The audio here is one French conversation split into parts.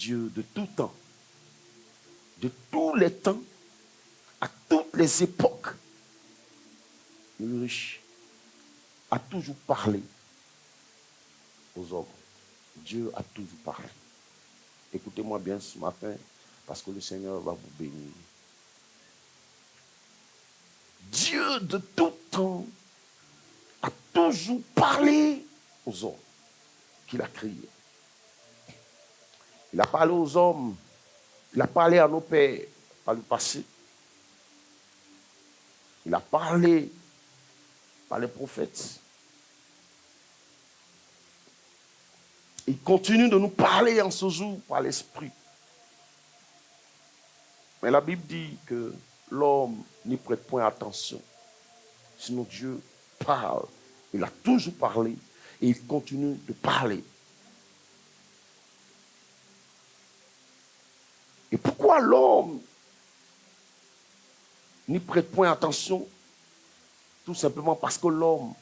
Dieu de tout temps, de tous les temps, à toutes les époques, le riche, a toujours parlé aux hommes. Dieu a toujours parlé. Écoutez-moi bien ce matin, parce que le Seigneur va vous bénir. Dieu de tout temps a toujours parlé aux hommes qu'il a créés. Il a parlé aux hommes, il a parlé à nos pères par le passé. Il a parlé par les prophètes. Il continue de nous parler en ce jour par l'Esprit. Mais la Bible dit que l'homme n'y prête point attention. Sinon Dieu parle. Il a toujours parlé et il continue de parler. Et pourquoi l'homme n'y prête point attention? Tout simplement parce que l'homme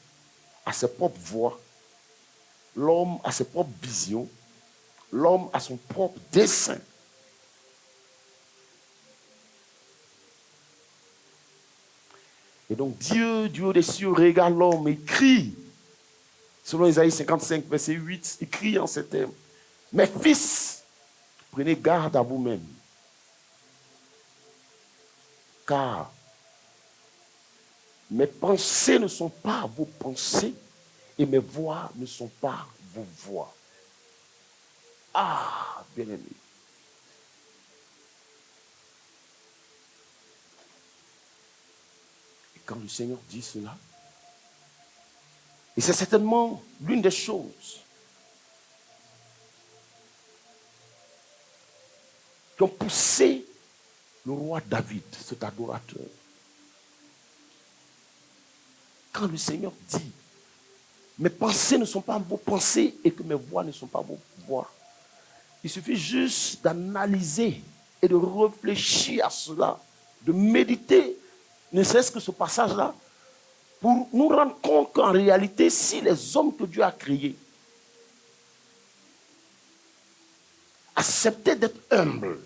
a ses propres voix, l'homme a ses propres visions, l'homme a son propre dessein. Et donc Dieu, du haut des cieux, regarde l'homme et crie. Selon Isaïe 55, verset 8, il crie en ces termes. Mes fils, prenez garde à vous-même. Car mes pensées ne sont pas vos pensées et mes voix ne sont pas vos voix. Ah, bien-aimé. Et quand le Seigneur dit cela, et c'est certainement l'une des choses qui ont poussé le roi David, cet adorateur. Quand le Seigneur dit, mes pensées ne sont pas vos pensées et que mes voix ne sont pas vos voix, il suffit juste d'analyser et de réfléchir à cela, de méditer, ne serait-ce que ce passage-là, pour nous rendre compte qu'en réalité, si les hommes que Dieu a créés acceptaient d'être humbles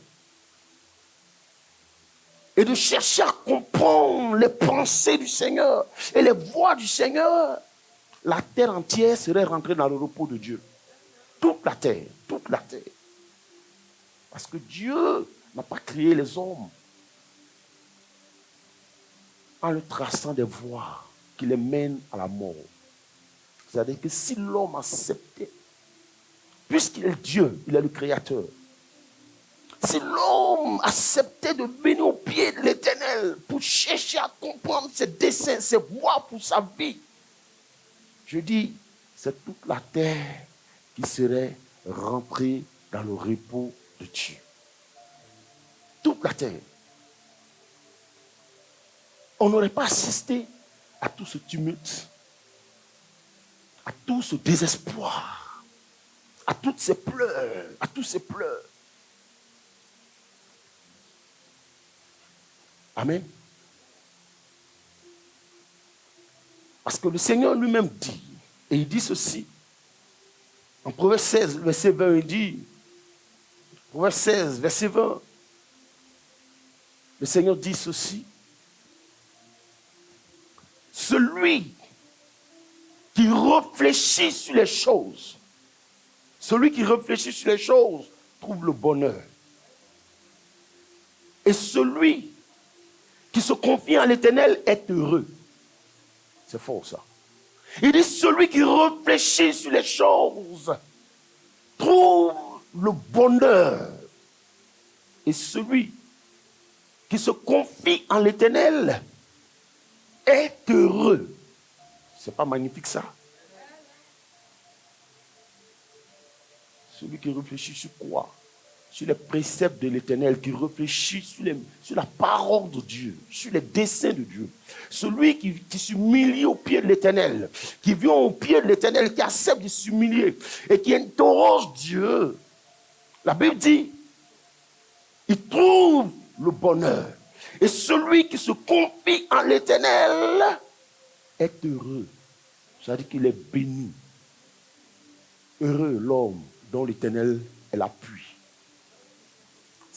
et de chercher à comprendre les pensées du Seigneur et les voix du Seigneur, la terre entière serait rentrée dans le repos de Dieu. Toute la terre, toute la terre. Parce que Dieu n'a pas créé les hommes en leur traçant des voies qui les mènent à la mort. C'est-à-dire que si l'homme acceptait, puisqu'il est Dieu, il est le Créateur, si l'homme acceptait de venir au pied de l'Éternel pour chercher à comprendre ses desseins, ses voies pour sa vie, je dis, c'est toute la terre qui serait rentrée dans le repos de Dieu. Toute la terre. On n'aurait pas assisté à tout ce tumulte, à tout ce désespoir, à toutes ces pleurs, à tous ces pleurs. Amen. Parce que le Seigneur lui-même dit, et il dit ceci, en Proverbe 16, verset 20, il dit, Proverbe 16, verset 20, le Seigneur dit ceci, celui qui réfléchit sur les choses, celui qui réfléchit sur les choses trouve le bonheur. Et celui qui se confie en l'Éternel est heureux. C'est fort ça. Il dit celui qui réfléchit sur les choses trouve le bonheur. Et celui qui se confie en l'Éternel est heureux. C'est pas magnifique ça? Celui qui réfléchit sur quoi? Sur les préceptes de l'Éternel, qui réfléchit sur la parole de Dieu, sur les desseins de Dieu. Celui qui s'humilie au pied de l'Éternel, qui vient au pied de l'Éternel, qui accepte de s'humilier et qui interroge Dieu. La Bible dit, il trouve le bonheur. Et celui qui se confie en l'Éternel est heureux. C'est-à-dire qu'il est béni. Heureux l'homme dont l'Éternel est l'appui.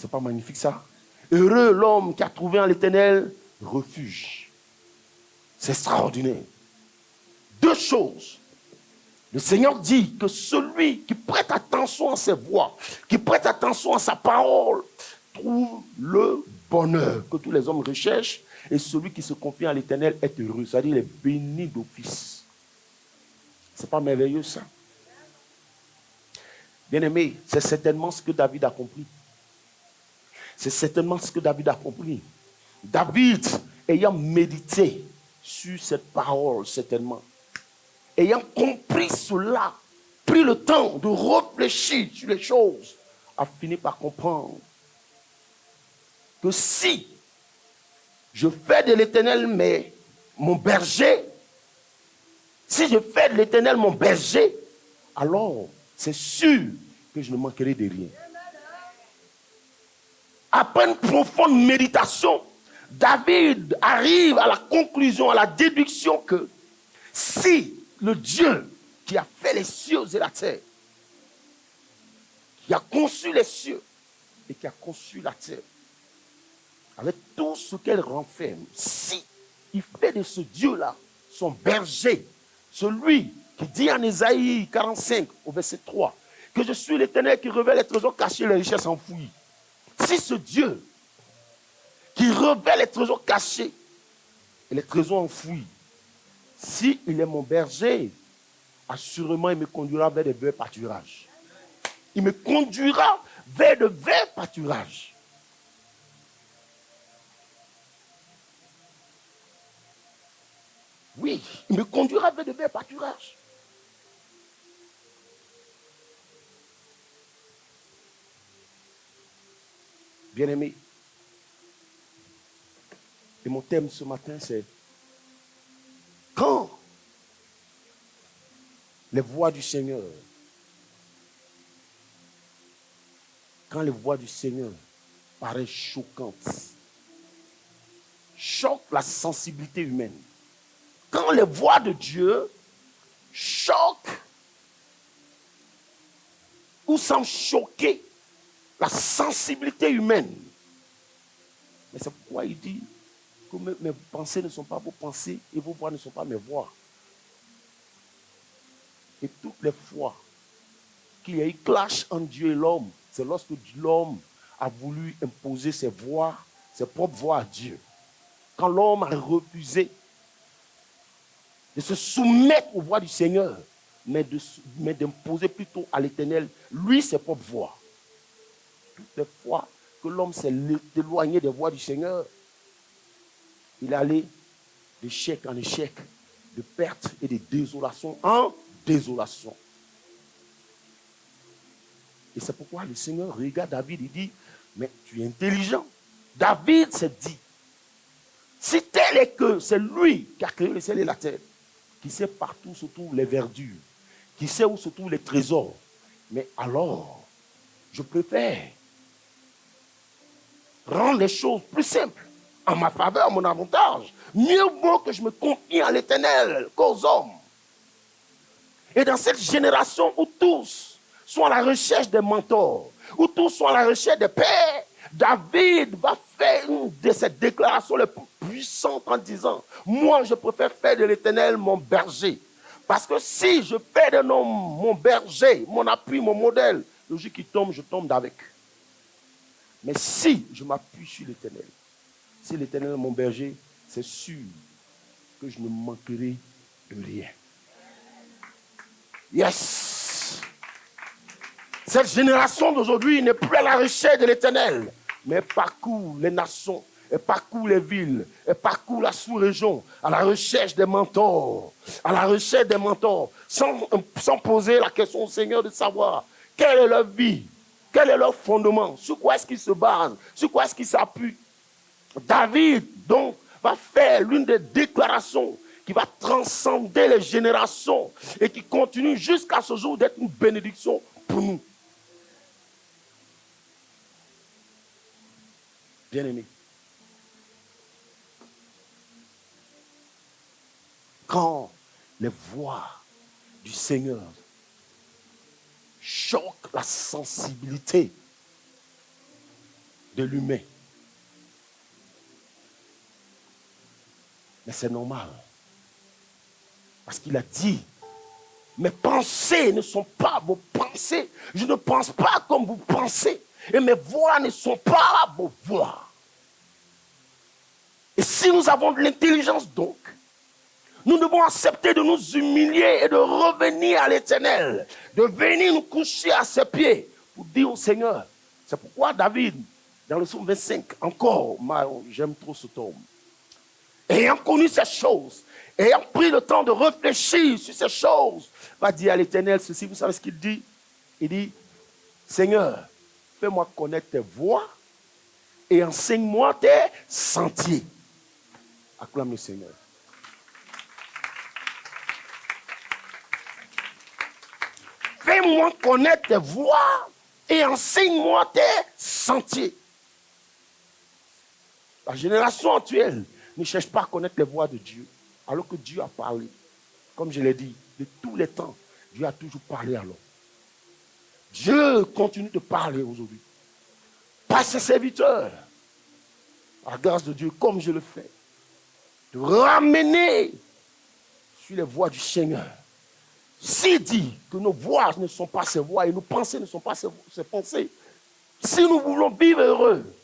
C'est pas magnifique ça? Heureux l'homme qui a trouvé en l'Éternel refuge. C'est extraordinaire. Deux choses. Le Seigneur dit que celui qui prête attention à ses voix, qui prête attention à sa parole, trouve le bonheur que tous les hommes recherchent. Et celui qui se confie en l'Éternel est heureux. C'est-à-dire, il est béni d'office. C'est pas merveilleux ça? Bien-aimé, c'est certainement ce que David a compris. C'est certainement ce que David a compris. David, ayant médité sur cette parole, certainement, ayant compris cela, pris le temps de réfléchir sur les choses, a fini par comprendre que si je fais de l'Éternel mon berger, si je fais de l'Éternel mon berger, alors c'est sûr que je ne manquerai de rien. Après une profonde méditation, David arrive à la conclusion, à la déduction que si le Dieu qui a fait les cieux et la terre, qui a conçu les cieux et qui a conçu la terre, avec tout ce qu'elle renferme, si il fait de ce Dieu-là son berger, celui qui dit en Ésaïe 45 au verset 3 que je suis l'Éternel qui révèle les trésors cachés et les richesses enfouies. Si ce Dieu qui révèle les trésors cachés et les trésors enfouis, s'il est mon berger, assurément il me conduira vers de verts pâturages. Il me conduira vers de verts pâturages. Oui, il me conduira vers de verts pâturages. Bien-aimé, et mon thème ce matin, c'est quand les voix du Seigneur, paraissent choquantes, choquent la sensibilité humaine. Quand les voix de Dieu choquent ou semblent choquer la sensibilité humaine. Mais c'est pourquoi il dit que mes pensées ne sont pas vos pensées et vos voix ne sont pas mes voix. Et toutes les fois qu'il y a eu clash entre Dieu et l'homme, c'est lorsque l'homme a voulu imposer ses propres voix à Dieu. Quand l'homme a refusé de se soumettre aux voix du Seigneur, mais d'imposer plutôt à l'Éternel, lui, ses propres voix. Toutes les fois que l'homme s'est éloigné des voix du Seigneur, il est allé d'échec en échec, de perte et de désolation en désolation. Et c'est pourquoi le Seigneur regarde David et dit, mais tu es intelligent. David s'est dit, si tel est que c'est lui qui a créé le ciel et la terre, qui sait partout se trouvent les verdures, qui sait où se trouvent les trésors, mais alors, je préfère rendre les choses plus simples, en ma faveur, à mon avantage. Mieux vaut que je me confie à l'Éternel qu'aux hommes. Et dans cette génération où tous sont à la recherche des mentors, où tous sont à la recherche des pères, David va faire une de ses déclarations les plus puissantes en disant, moi je préfère faire de l'Éternel mon berger. Parce que si je fais de mon berger, mon appui, mon modèle, le jour qui tombe, je tombe avec. Mais si je m'appuie sur l'Éternel, si l'Éternel est mon berger, c'est sûr que je ne manquerai de rien. Yes! Cette génération d'aujourd'hui n'est plus à la recherche de l'Éternel, mais elle parcourt les nations, elle parcourt les villes, elle parcourt la sous-région à la recherche des mentors, sans poser la question au Seigneur de savoir quelle est leur vie, quel est leur fondement, sur quoi est-ce qu'ils se basent, sur quoi est-ce qu'ils s'appuient. David, donc, va faire l'une des déclarations qui va transcender les générations et qui continue jusqu'à ce jour d'être une bénédiction pour nous. Bien-aimés, quand les voix du Seigneur choquent la sensibilité de l'humain. Mais c'est normal. Parce qu'il a dit, mes pensées ne sont pas vos pensées. Je ne pense pas comme vous pensez. Et mes voix ne sont pas vos voix. Et si nous avons de l'intelligence donc, nous devons accepter de nous humilier et de revenir à l'Éternel, de venir nous coucher à ses pieds pour dire au Seigneur. C'est pourquoi David, dans le psaume 25, encore, j'aime trop ce tome, ayant connu ces choses, ayant pris le temps de réfléchir sur ces choses, va dire à l'Éternel ceci. Vous savez ce qu'il dit? Il dit, Seigneur, fais-moi connaître tes voies et enseigne-moi tes sentiers. Acclame le Seigneur. Fais-moi connaître tes voies et enseigne-moi tes sentiers. La génération actuelle ne cherche pas à connaître les voies de Dieu, alors que Dieu a parlé. Comme je l'ai dit, de tous les temps, Dieu a toujours parlé à l'homme. Dieu continue de parler aujourd'hui. Par ses serviteurs, à la grâce de Dieu, comme je le fais, de ramener sur les voies du Seigneur. S'il dit que nos voix ne sont pas ses voix et nos pensées ne sont pas ses pensées, si nous voulons vivre heureux,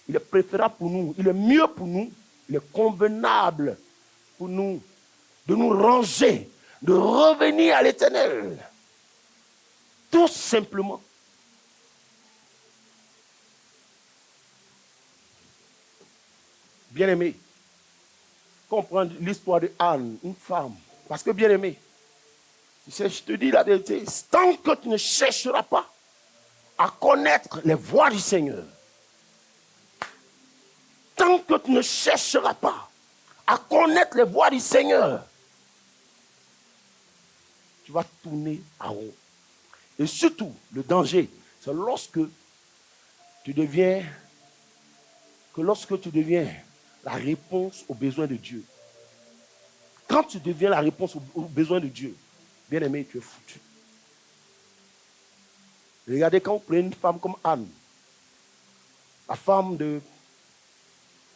il est préférable pour nous, il est mieux pour nous, il est convenable pour nous de nous ranger, de revenir à l'Éternel. Tout simplement. Bien-aimé, comprendre l'histoire de Anne, une femme, parce que bien-aimé, je te dis la vérité, tant que tu ne chercheras pas à connaître les voies du Seigneur, tant que tu ne chercheras pas à connaître les voies du Seigneur, tu vas tourner à rond. Et surtout, le danger, c'est lorsque tu deviens la réponse aux besoins de Dieu. Quand tu deviens la réponse aux besoins de Dieu, bien-aimé, tu es foutu. Regardez, quand vous prenez une femme comme Anne, la femme de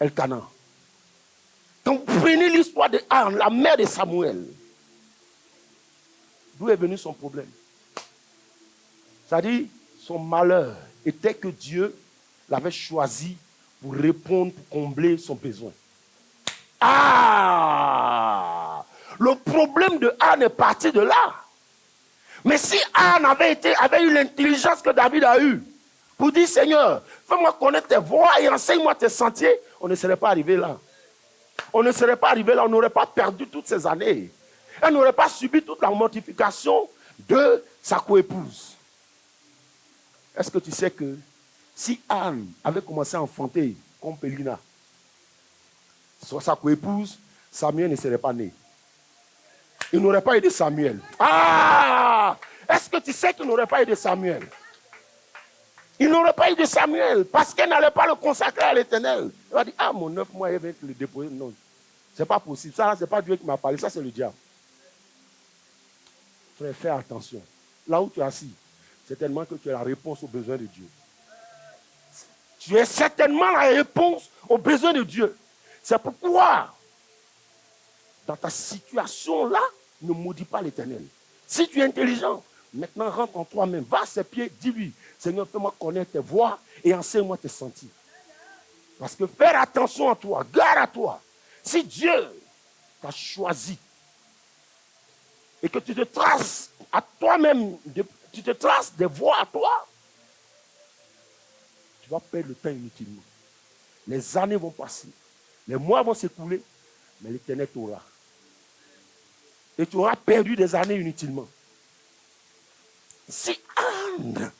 Elkanah, quand vous prenez l'histoire de Anne, la mère de Samuel, d'où est venu son problème? C'est-à-dire, son malheur était que Dieu l'avait choisi pour répondre, pour combler son besoin. Ah! Le problème de Anne est parti de là. Mais si Anne avait eu l'intelligence que David a eue, pour dire, Seigneur, fais-moi connaître tes voies et enseigne-moi tes sentiers, on ne serait pas arrivé là. On ne serait pas arrivé là, on n'aurait pas perdu toutes ces années. Elle n'aurait pas subi toute la mortification de sa coépouse. Est-ce que tu sais que si Anne avait commencé à enfanter comme Pélina, soit sa coépouse, Samuel ne serait pas né. Il n'aurait pas aidé Samuel. Ah! Est-ce que tu sais qu'il n'aurait pas aidé Samuel? Il n'aurait pas aidé Samuel parce qu'elle n'allait pas le consacrer à l'Éternel. Il va dire, ah, mon 9 mois, il va le déposer. Non, ce n'est pas possible. Ça, ce n'est pas Dieu qui m'a parlé. Ça, c'est le diable. Frère, fais attention. Là où tu es assis, c'est tellement que tu es la réponse aux besoins de Dieu. Tu es certainement la réponse aux besoins de Dieu. C'est pourquoi, dans ta situation-là, ne maudis pas l'Éternel. Si tu es intelligent, maintenant rentre en toi-même, va à ses pieds, dis-lui, Seigneur, fais-moi connaître tes voies et enseigne-moi tes sentiers. Parce que faire attention à toi, garde à toi. Si Dieu t'a choisi et que tu te traces à toi-même, tu te traces des voies à toi, tu vas perdre le temps inutilement. Les années vont passer, les mois vont s'écouler, mais l'Éternel t'aura. Et tu auras perdu des années inutilement. Si Anne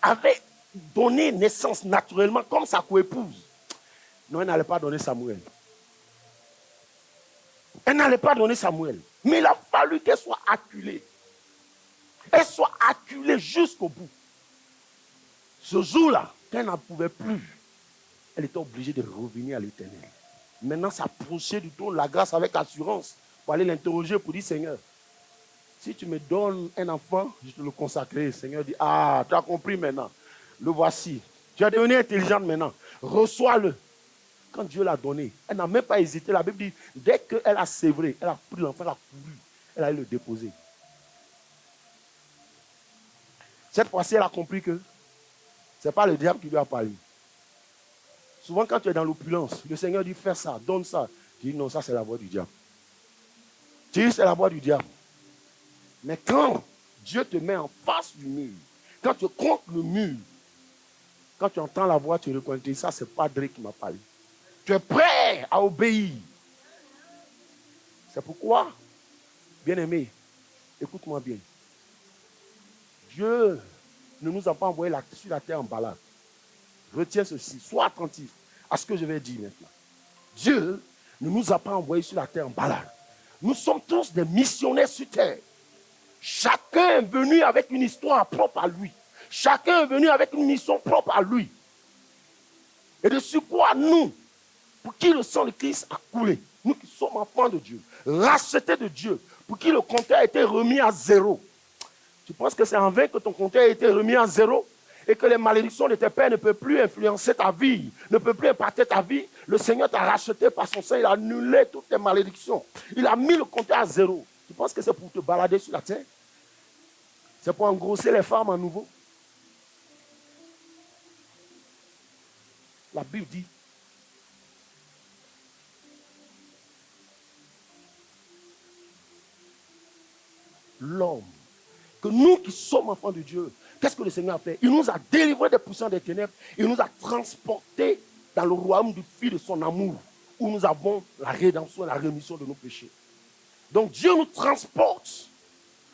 avait donné naissance naturellement comme sa coépouse, non, elle n'allait pas donner Samuel. Elle n'allait pas donner Samuel. Mais il a fallu qu'elle soit acculée. Elle soit acculée jusqu'au bout. Ce jour-là, quand elle n'en pouvait plus, elle était obligée de revenir à l'Éternel. Maintenant, s'approcher du trône de la grâce avec assurance pour aller l'interroger pour dire, Seigneur, si tu me donnes un enfant, je te le consacrerai. Le Seigneur dit, ah, tu as compris maintenant. Le voici. Tu es devenue intelligente maintenant. Reçois-le. Quand Dieu l'a donné, elle n'a même pas hésité. La Bible dit, dès qu'elle a sévré, elle a pris l'enfant, elle a couru. Elle a allé le déposer. Cette fois-ci, elle a compris que ce n'est pas le diable qui lui a parlé. Souvent, quand tu es dans l'opulence, le Seigneur dit, fais ça, donne ça. Tu dis, non, ça c'est la voix du diable. Tu dis, c'est la voix du diable. Mais quand Dieu te met en face du mur, quand tu comptes le mur, quand tu entends la voix, tu reconnais, ça c'est Padre qui m'a parlé. Tu es prêt à obéir. C'est pourquoi, bien-aimé, écoute-moi bien. Dieu ne nous a pas envoyé sur la terre en balade. Retiens ceci, sois attentif à ce que je vais dire maintenant. Dieu ne nous a pas envoyé sur la terre en balade. Nous sommes tous des missionnaires sur terre. Chacun est venu avec une histoire propre à lui. Chacun est venu avec une mission propre à lui. Et de sur quoi nous, pour qui le sang de Christ a coulé, nous qui sommes enfants de Dieu, rachetés de Dieu, pour qui le compteur a été remis à zéro. Tu penses que c'est en vain que ton compteur a été remis à zéro et que les malédictions de tes pères ne peuvent plus influencer ta vie, ne peuvent plus impacter ta vie? Le Seigneur t'a racheté par son sang, il a annulé toutes tes malédictions. Il a mis le compteur à zéro. Tu penses que c'est pour te balader sur la terre? C'est pour engrosser les femmes à nouveau? La Bible dit, l'homme, que nous qui sommes enfants de Dieu, qu'est-ce que le Seigneur a fait? Il nous a délivrés des puissants des ténèbres, il nous a transportés dans le royaume du Fils de son amour, où nous avons la rédemption et la rémission de nos péchés. Donc Dieu nous transporte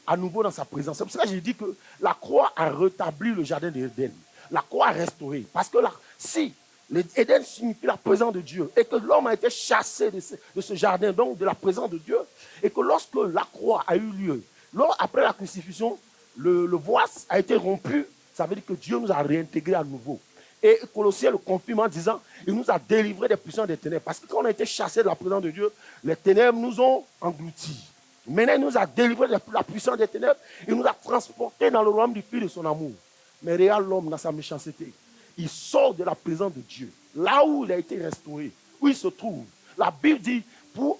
à nouveau dans sa présence. C'est pour ça que j'ai dit que la croix a rétabli le jardin d'Éden. La croix a restauré. Parce que là, si l'Éden signifie la présence de Dieu et que l'homme a été chassé de ce jardin, donc de la présence de Dieu, et que lorsque la croix a eu lieu, après la crucifixion, le voile a été rompu, ça veut dire que Dieu nous a réintégrés à nouveau. Et Colossiens le confirme en disant, il nous a délivrés des puissants des ténèbres. Parce que quand on a été chassé de la présence de Dieu, les ténèbres nous ont engloutis. Maintenant, il nous a délivrés de la puissance des ténèbres. Il nous a transportés dans le royaume du Fils de son amour. Mais regarde l'homme dans sa méchanceté. Il sort de la présence de Dieu. Là où il a été restauré, où il se trouve. La Bible dit, pour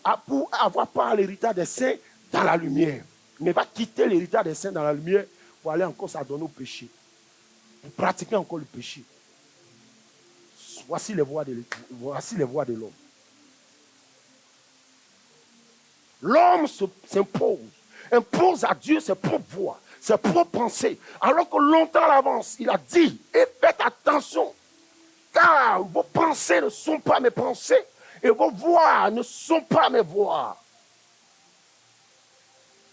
avoir part à l'héritage des saints dans la lumière. Mais il va quitter l'héritage des saints dans la lumière pour aller encore s'adonner au péché. Pour pratiquer encore le péché. Voici les voies de l'homme. L'homme impose à Dieu ses propres voies, ses propres pensées. Alors que longtemps à l'avance, il a dit, et faites attention, car vos pensées ne sont pas mes pensées, et vos voies ne sont pas mes voies.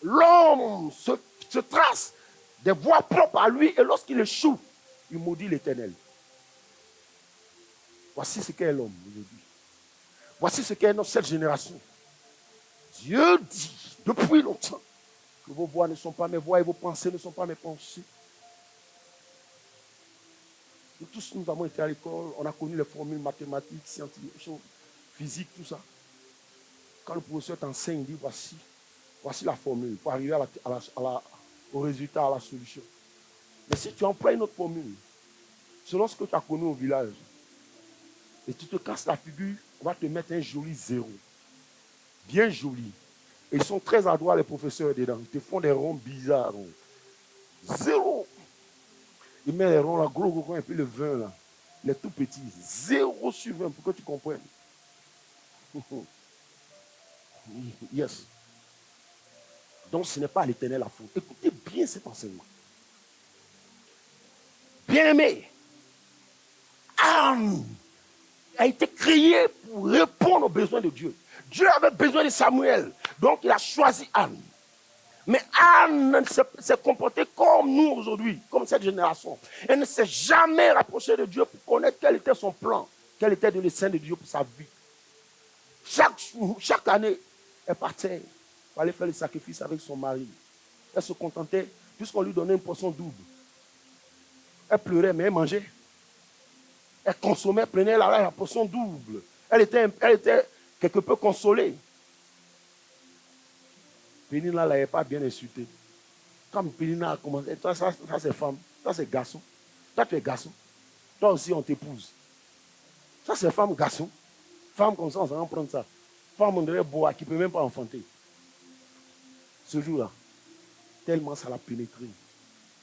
L'homme se trace des voies propres à lui, et lorsqu'il échoue, il maudit l'Éternel. Voici ce qu'est l'homme aujourd'hui. Voici ce qu'est cette génération. Dieu dit depuis longtemps que vos voix ne sont pas mes voix et vos pensées ne sont pas mes pensées. Nous tous, nous avons été à l'école, on a connu les formules mathématiques, scientifiques, physiques, tout ça. Quand le professeur t'enseigne, il dit voici la formule pour arriver au résultat, à la solution. Mais si tu emploies une autre formule, selon ce que tu as connu au village, et tu te casses la figure, on va te mettre un joli zéro. Bien joli. Et ils sont très adroits, les professeurs dedans. Ils te font des ronds bizarres. Zéro. Ils mettent les ronds là, gros, et puis le 20 là. Les tout petits. 0 sur 20, pour que tu comprennes. Yes. Donc ce n'est pas à l'Éternel la faute. Écoutez bien cet enseignement. Bien-aimé, Anne a été créée pour répondre aux besoins de Dieu. Dieu avait besoin de Samuel, donc il a choisi Anne. Mais Anne s'est comportée comme nous aujourd'hui, comme cette génération. Elle ne s'est jamais rapprochée de Dieu pour connaître quel était son plan, quel était le dessein de Dieu pour sa vie. Chaque année, elle partait pour aller faire le sacrifice avec son mari. Elle se contentait, puisqu'on lui donnait une portion double. Elle pleurait, mais elle mangeait. Elle consommait, elle prenait la portion double. Elle était quelque peu consolée. Pénina ne l'avait pas bien insultée. Comme Pénina a commencé, toi, ça c'est femme, ça c'est garçon. Toi, tu es garçon. Toi aussi, on t'épouse. Ça, c'est femme, garçon. Femme comme ça, on s'en prendre ça. Femme, on dirait boa, qui ne peut même pas enfanter. Ce jour-là, tellement ça l'a pénétré.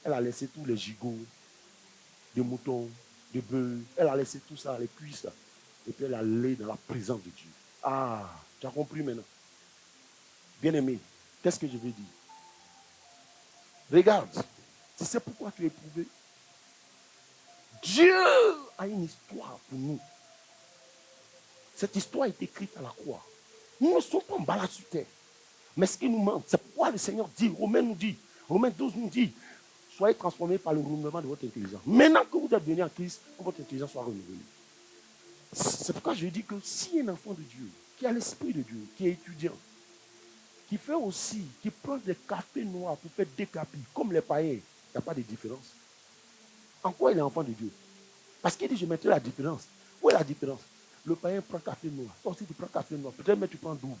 Elle a laissé tous les gigots, des moutons, des bœufs. Elle a laissé tout ça, les cuisses. Et puis elle est allée dans la présence de Dieu. Ah, tu as compris maintenant. Bien-aimé, qu'est-ce que je veux dire? Regarde, tu sais pourquoi tu es éprouvé? Dieu a une histoire pour nous. Cette histoire est écrite à la croix. Nous ne sommes pas en balade sur terre. Mais ce qui nous manque, c'est pourquoi le Seigneur dit, Romains 12 nous dit, soyez transformés par le renouvellement de votre intelligence. Maintenant que vous êtes venus en Christ, que votre intelligence soit renouvelée. C'est pourquoi je dis que si un enfant de Dieu, qui a l'esprit de Dieu, qui est étudiant, qui fait aussi, qui prend des cafés noirs pour faire des capis, comme les païens, il n'y a pas de différence. En quoi il est enfant de Dieu? Parce qu'il dit, je mettrai la différence. Où est la différence? Le païen prend café noir. Toi aussi, tu prends café noir. Peut-être même tu prends double.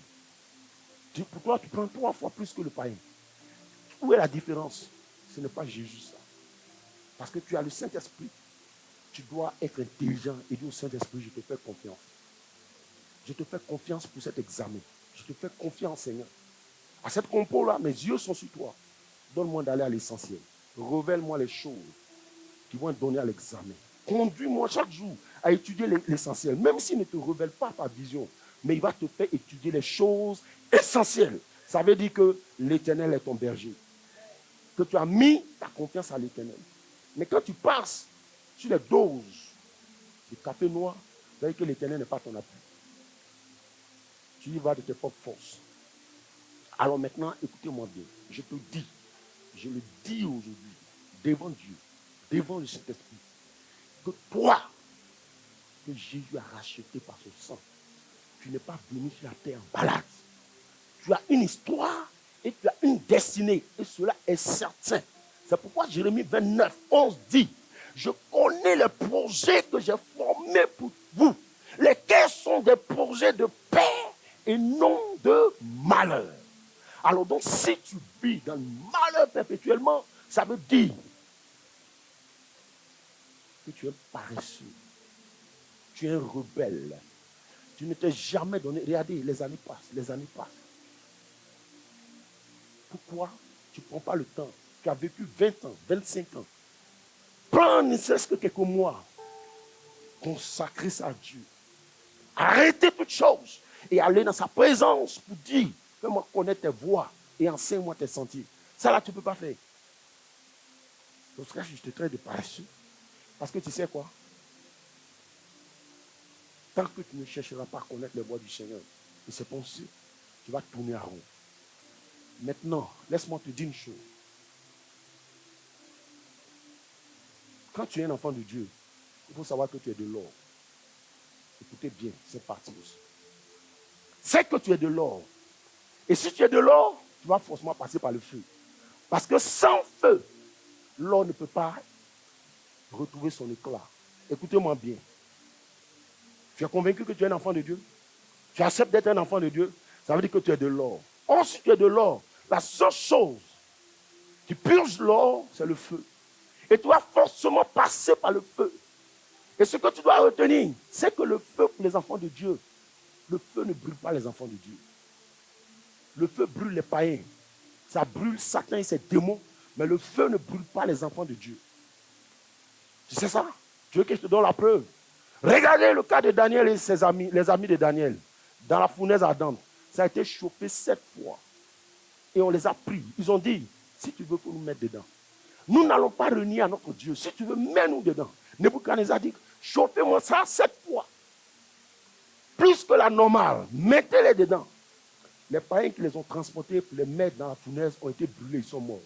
Pour toi, tu prends 3 fois plus que le païen. Où est la différence? Ce n'est pas Jésus, ça. Parce que tu as le Saint-Esprit. Tu dois être intelligent et dire au Saint-Esprit, je te fais confiance. Je te fais confiance pour cet examen. Je te fais confiance, Seigneur. À cette compo-là, mes yeux sont sur toi. Donne-moi d'aller à l'essentiel. Révèle-moi les choses qui vont être données à l'examen. Conduis-moi chaque jour à étudier l'essentiel. Même s'il ne te révèle pas ta vision, mais il va te faire étudier les choses essentielles. Ça veut dire que l'Éternel est ton berger. Que tu as mis ta confiance à l'Éternel. Mais quand tu passes sur les doses du café noir, ça veut dire que l'Éternel n'est pas ton appui. Tu y vas de tes propres forces. Alors maintenant, écoutez-moi bien. Je te dis, je le dis aujourd'hui, devant Dieu, devant le Saint-Esprit, que toi, que Jésus a racheté par son sang, tu n'es pas venu sur la terre en balade. Tu as une histoire et tu as une destinée. Et cela est certain. C'est pourquoi Jérémie 29, 11 dit, je connais les projets que j'ai formés pour vous, lesquels sont des projets de paix et non de malheur. Alors donc, si tu vis dans le malheur perpétuellement, ça veut dire que tu es paresseux, tu es un rebelle, tu ne t'es jamais donné. Regardez, les années passent. Pourquoi tu ne prends pas le temps? Tu as vécu 20 ans, 25 ans. Prends ne serait-ce que quelques mois, consacrer ça à Dieu. Arrêtez toutes choses et aller dans sa présence pour dire, fais-moi connaître tes voies et enseigne-moi tes sentiers. Ça là, tu ne peux pas faire. Donc, je te traite de paresseux. Parce que tu sais quoi? Tant que tu ne chercheras pas à connaître les voies du Seigneur et ses pensées, tu vas tourner à rond. Maintenant, laisse-moi te dire une chose. Quand tu es un enfant de Dieu, il faut savoir que tu es de l'or. Écoutez bien, c'est parti aussi. C'est que tu es de l'or. Et si tu es de l'or, tu vas forcément passer par le feu. Parce que sans feu, l'or ne peut pas retrouver son éclat. Écoutez-moi bien. Tu es convaincu que tu es un enfant de Dieu? Tu acceptes d'être un enfant de Dieu? Ça veut dire que tu es de l'or. Or, si tu es de l'or, la seule chose qui purge l'or, c'est le feu. Et tu vas forcément passer par le feu. Et ce que tu dois retenir, c'est que le feu pour les enfants de Dieu, le feu ne brûle pas les enfants de Dieu. Le feu brûle les païens. Ça brûle Satan et ses démons, mais le feu ne brûle pas les enfants de Dieu. Tu sais ça? Tu veux que je te donne la preuve? Regardez le cas de Daniel et ses amis, les amis de Daniel, dans la fournaise ardente. Ça a été chauffé 7 fois. Et on les a pris. Ils ont dit, si tu veux, il faut nous mettre dedans. Nous n'allons pas renier à notre Dieu. Si tu veux, mets-nous dedans. Nebuchadnezzar dit, chauffez-moi ça 7 fois. Plus que la normale. Mettez-les dedans. Les païens qui les ont transportés pour les mettre dans la fournaise ont été brûlés, ils sont morts.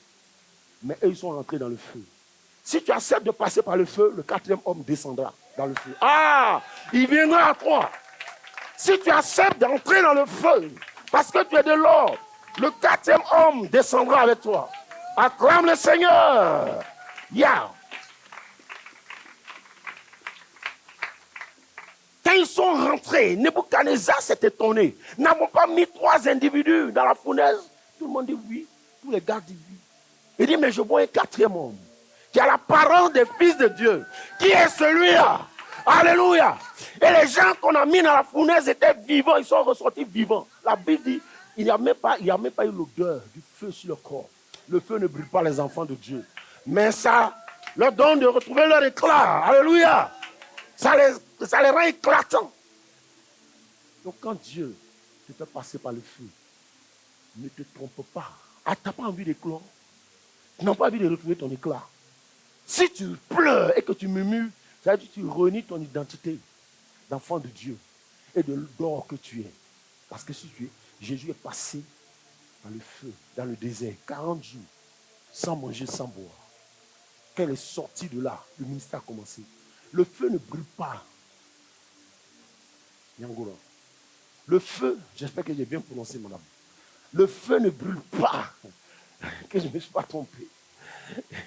Mais eux, ils sont rentrés dans le feu. Si tu acceptes de passer par le feu, le 4e homme descendra dans le feu. Ah, il viendra à toi. Si tu acceptes d'entrer dans le feu, parce que tu es de l'or, le 4e homme descendra avec toi. Acclame le Seigneur. Yeah. Quand ils sont rentrés, Nebuchadnezzar s'est étonné. N'avons pas mis 3 individus dans la fournaise? Tout le monde dit oui. Tous les gars disent oui. Il dit, mais je vois un 4e homme qui a la l'apparence des fils de Dieu. Qui est celui-là? Alléluia. Et les gens qu'on a mis dans la fournaise étaient vivants, ils sont ressortis vivants. La Bible dit, il n'y a même pas eu l'odeur du feu sur le corps. Le feu ne brûle pas les enfants de Dieu. Mais ça leur donne de retrouver leur éclat. Alléluia. Ça les rend éclatants. Donc quand Dieu te fait passer par le feu, ne te trompe pas. Ah, tu n'as pas envie d'éclore. Tu n'as pas envie de retrouver ton éclat. Si tu pleures et que tu murmures, ça veut dire que tu renies ton identité d'enfant de Dieu et de l'or que tu es. Parce que si tu es, Jésus est passé dans le feu, dans le désert, 40 jours, sans manger, sans boire. Quand il est sorti de là, le ministère a commencé. Le feu ne brûle pas. Yangoura. Le feu, j'espère que j'ai bien prononcé, madame. Le feu ne brûle pas. Que je ne me suis pas trompé.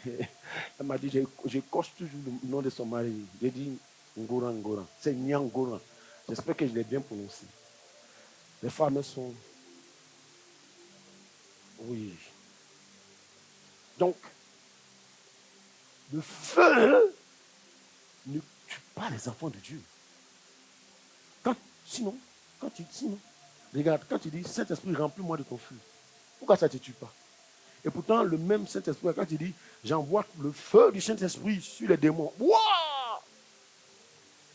Elle m'a dit, je coche toujours le nom de son mari. J'ai dit Ngora. C'est Nyangora. J'espère que je l'ai bien prononcé. Les femmes sont... Oui. Donc, le feu ne tue pas les enfants de Dieu. Sinon, regarde, quand tu dis Saint-Esprit, remplis-moi de ton feu, pourquoi ça ne te tue pas? Et pourtant, le même Saint-Esprit, quand tu dis j'envoie le feu du Saint-Esprit sur les démons, wow!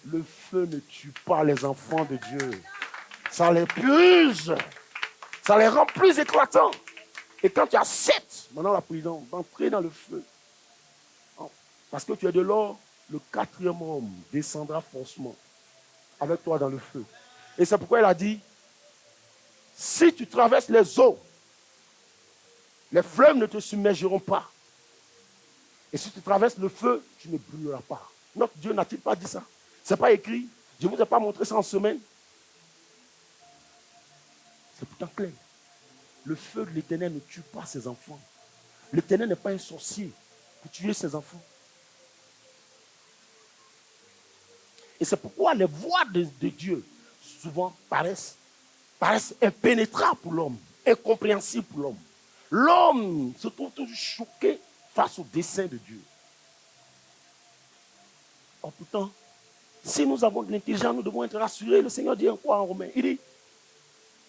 Le feu ne tue pas les enfants de Dieu. Ça les purge, ça les rend plus éclatants. Et quand tu acceptes, maintenant la prison, d'entrer dans le feu, parce que tu es de l'or, le 4e homme descendra forcément avec toi dans le feu. Et c'est pourquoi il a dit, si tu traverses les eaux, les fleuves ne te submergeront pas. Et si tu traverses le feu, tu ne brûleras pas. Notre Dieu n'a-t-il pas dit ça? Ce n'est pas écrit. Je ne vous ai pas montré ça en semaine. C'est pourtant clair. Le feu de l'Éternel ne tue pas ses enfants. L'Éternel n'est pas un sorcier pour tuer ses enfants. Et c'est pourquoi les voies de Dieu souvent paraissent impénétrables pour l'homme, incompréhensibles pour l'homme. L'homme se trouve toujours choqué face au dessein de Dieu. Or pourtant, si nous avons de l'intelligence, nous devons être rassurés. Le Seigneur dit quoi en Romains? Il dit,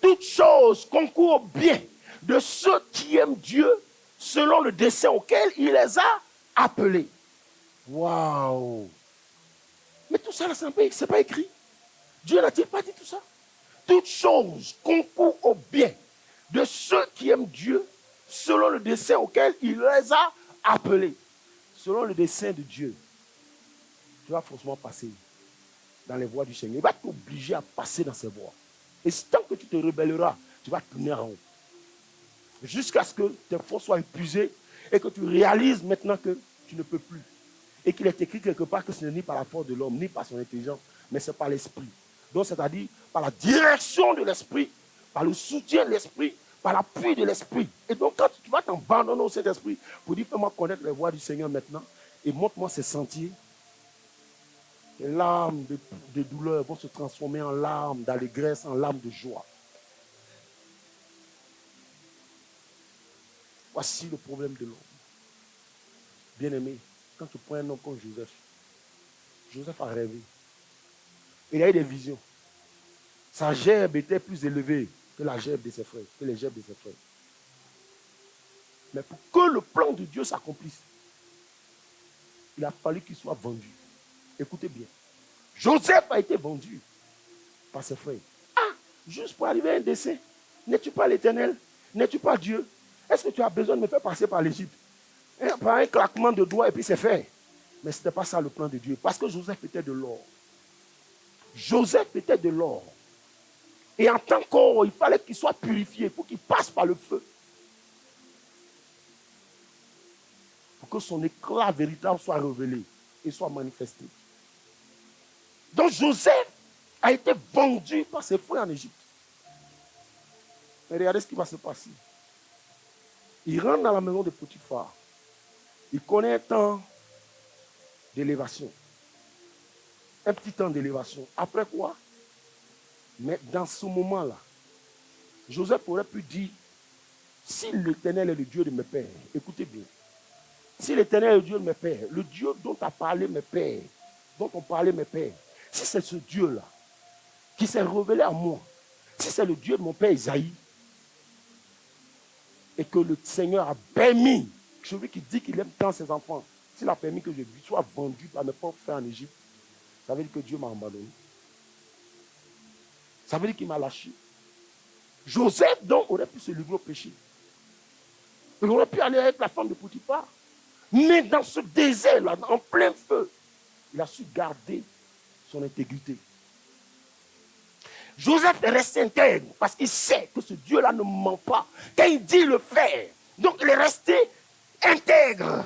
toutes choses concourent au bien de ceux qui aiment Dieu selon le dessein auquel il les a appelés. Waouh! Mais tout ça, ce n'est pas écrit. Dieu n'a-t-il pas dit tout ça? Toutes choses concourent au bien de ceux qui aiment Dieu selon le dessein auquel il les a appelés. Selon le dessein de Dieu, tu vas forcément passer dans les voies du Seigneur. Il va t'obliger à passer dans ces voies. Et tant que tu te rebelleras, tu vas tourner en haut. Jusqu'à ce que tes forces soient épuisées et que tu réalises maintenant que tu ne peux plus. Et qu'il est écrit quelque part que ce n'est ni par la force de l'homme, ni par son intelligence, mais c'est par l'esprit. Donc c'est-à-dire par la direction de l'esprit, par le soutien de l'esprit, par l'appui de l'esprit. Et donc quand tu vas t'abandonner au Saint-Esprit pour dire fais-moi connaître les voies du Seigneur maintenant et montre-moi ces sentiers, les larmes de douleur vont se transformer en larmes d'allégresse, en larmes de joie. Voici le problème de l'homme. Bien-aimé, quand tu prends un homme comme Joseph, Joseph a rêvé. Il a eu des visions. Sa gerbe était plus élevée que la gerbe de ses frères, que les gerbes de ses frères. Mais pour que le plan de Dieu s'accomplisse, il a fallu qu'il soit vendu. Écoutez bien. Joseph a été vendu par ses frères. Ah, juste pour arriver à un dessein. N'es-tu pas l'Éternel? N'es-tu pas Dieu? Est-ce que tu as besoin de me faire passer par l'Égypte? Par un claquement de doigts et puis c'est fait. Mais ce n'était pas ça le plan de Dieu. Parce que Joseph était de l'or. Joseph était de l'or. Et en tant qu'or, il fallait qu'il soit purifié. Il faut qu'il passe par le feu. Pour que son éclat véritable soit révélé et soit manifesté. Donc Joseph a été vendu par ses frères en Égypte. Mais regardez ce qui va se passer. Il rentre dans la maison de Potiphar. Il connaît un temps d'élévation. Un petit temps d'élévation. Après quoi? Mais dans ce moment-là, Joseph aurait pu dire, si l'Éternel est le Dieu de mes pères, écoutez bien, Si l'Éternel est le Dieu de mes pères, le Dieu dont a parlé mes pères, dont ont parlé mes pères, si c'est ce Dieu-là qui s'est révélé à moi, si c'est le Dieu de mon père Isaïe, et que le Seigneur a permis, celui qui dit qu'il aime tant ses enfants, s'il a permis que je sois vendu par mes propres frères en Égypte, ça veut dire que Dieu m'a abandonné. Ça veut dire qu'il m'a lâché. Joseph, donc, aurait pu se livrer au péché. Il aurait pu aller avec la femme de Potiphar. Mais dans ce désert-là, en plein feu, il a su garder son intégrité. Joseph est resté intègre parce qu'il sait que ce Dieu-là ne ment pas. Quand il dit le faire, donc il est resté intègre.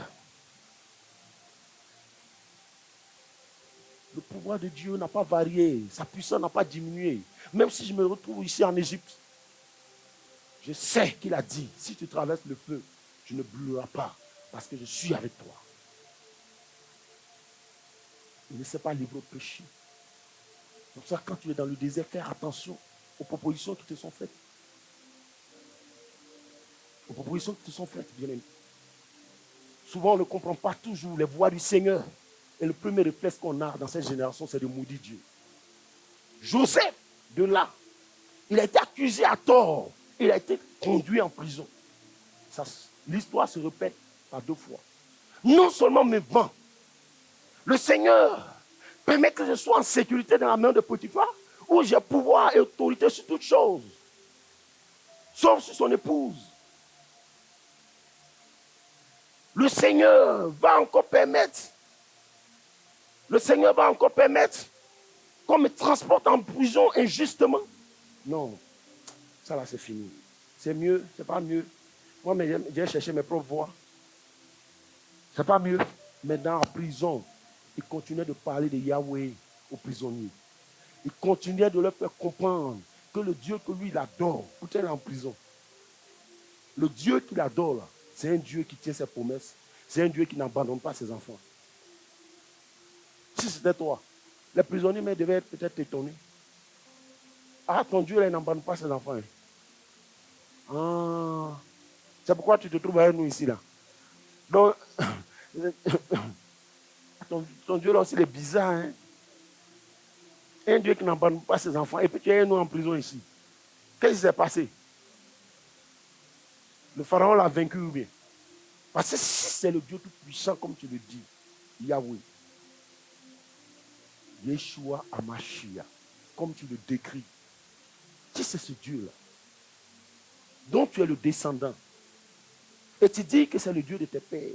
Le pouvoir de Dieu n'a pas varié, sa puissance n'a pas diminué. Même si je me retrouve ici en Égypte, je sais qu'il a dit, si tu traverses le feu, tu ne brûleras pas parce que je suis avec toi. Il ne s'est pas livré au péché. Donc ça, quand tu es dans le désert, fais attention aux propositions qui te sont faites. Aux propositions qui te sont faites, bien aimé. Souvent, on ne comprend pas toujours les voies du Seigneur. Et le premier réflexe qu'on a dans cette génération, c'est de maudire Dieu. Joseph, de là, il a été accusé à tort. Il a été conduit en prison. L'histoire se répète par 2 fois. Non seulement mes vents, le Seigneur permet que je sois en sécurité dans la main de Potiphar, où j'ai pouvoir et autorité sur toutes choses, sauf sur son épouse. Le Seigneur va encore permettre qu'on me transporte en prison injustement. Non, ça là c'est fini. C'est mieux, c'est pas mieux. Moi, j'ai cherché mes propres voies. C'est pas mieux. Maintenant, en prison, il continuait de parler de Yahweh aux prisonniers. Il continuait de leur faire comprendre que le Dieu que lui, il adore, pourtant il est en prison. Le Dieu qu'il adore, là, c'est un Dieu qui tient ses promesses. C'est un Dieu qui n'abandonne pas ses enfants. Si c'était toi, les prisonniers devaient être peut-être étonnés. Ah, ton Dieu, là, il n'abandonne pas ses enfants. Hein. Ah, c'est pourquoi tu te trouves avec nous ici, là. Donc, ton Dieu, là aussi, il est bizarre. Hein? Un Dieu qui n'abandonne pas ses enfants. Et puis tu es nous en prison ici. Qu'est-ce qui s'est passé? Le pharaon l'a vaincu ou bien? Parce que si c'est le Dieu tout-puissant, comme tu le dis, Yahweh, Yeshua Amashia, comme tu le décris, si c'est ce Dieu-là, dont tu es le descendant, et tu dis que c'est le Dieu de tes pères,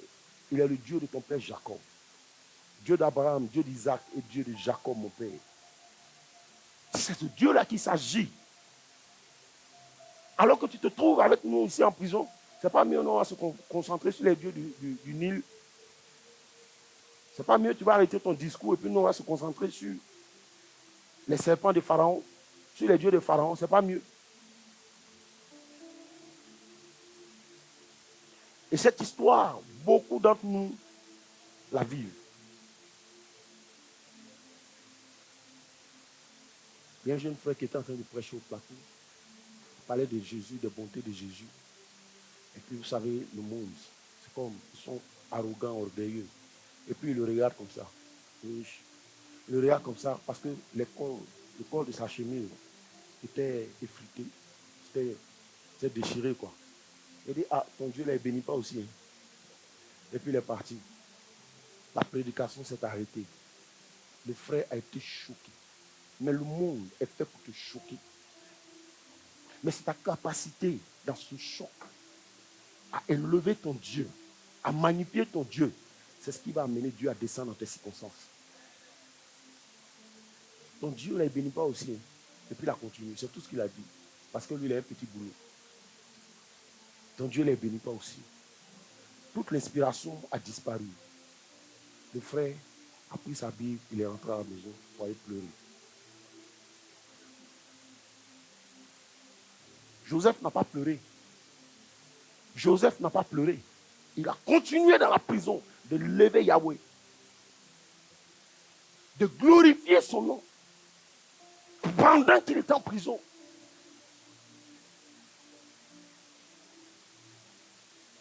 il est le Dieu de ton père Jacob, Dieu d'Abraham, Dieu d'Isaac et Dieu de Jacob, mon père. Si c'est ce Dieu-là qui s'agit, alors que tu te trouves avec nous ici en prison, c'est pas mieux non à se concentrer sur les dieux du Nil. C'est pas mieux, tu vas arrêter ton discours et puis nous on va se concentrer sur les serpents de Pharaon, sur les dieux de Pharaon, c'est pas mieux. Et cette histoire, beaucoup d'entre nous la vivent. Il y a un jeune frère qui était en train de prêcher au plateau. Il parlait de Jésus, des bontés de Jésus. Et puis vous savez, le monde, c'est comme, ils sont arrogants, orgueilleux. Et puis il le regarde comme ça. Il le regarde comme ça parce que le corps de sa chemise était effrité. C'était déchiré, quoi. Il dit, ah, ton Dieu, là, il ne bénit pas aussi. Hein. Et puis il est parti. La prédication s'est arrêtée. Le frère a été choqué. Mais le monde est fait pour te choquer. Mais c'est ta capacité dans ce choc à élever ton Dieu, à magnifier ton Dieu. C'est ce qui va amener Dieu à descendre dans tes circonstances. Ton Dieu, là, il ne bénit pas aussi. Hein. Et puis il a continué. C'est tout ce qu'il a dit. Parce que lui, il a un petit boulot. Ton Dieu, là, il ne bénit pas aussi. Toute l'inspiration a disparu. Le frère a pris sa Bible, il est rentré à la maison pour aller pleurer. Joseph n'a pas pleuré. Joseph n'a pas pleuré. Il a continué dans la prison de lever Yahweh, de glorifier son nom pendant qu'il était en prison.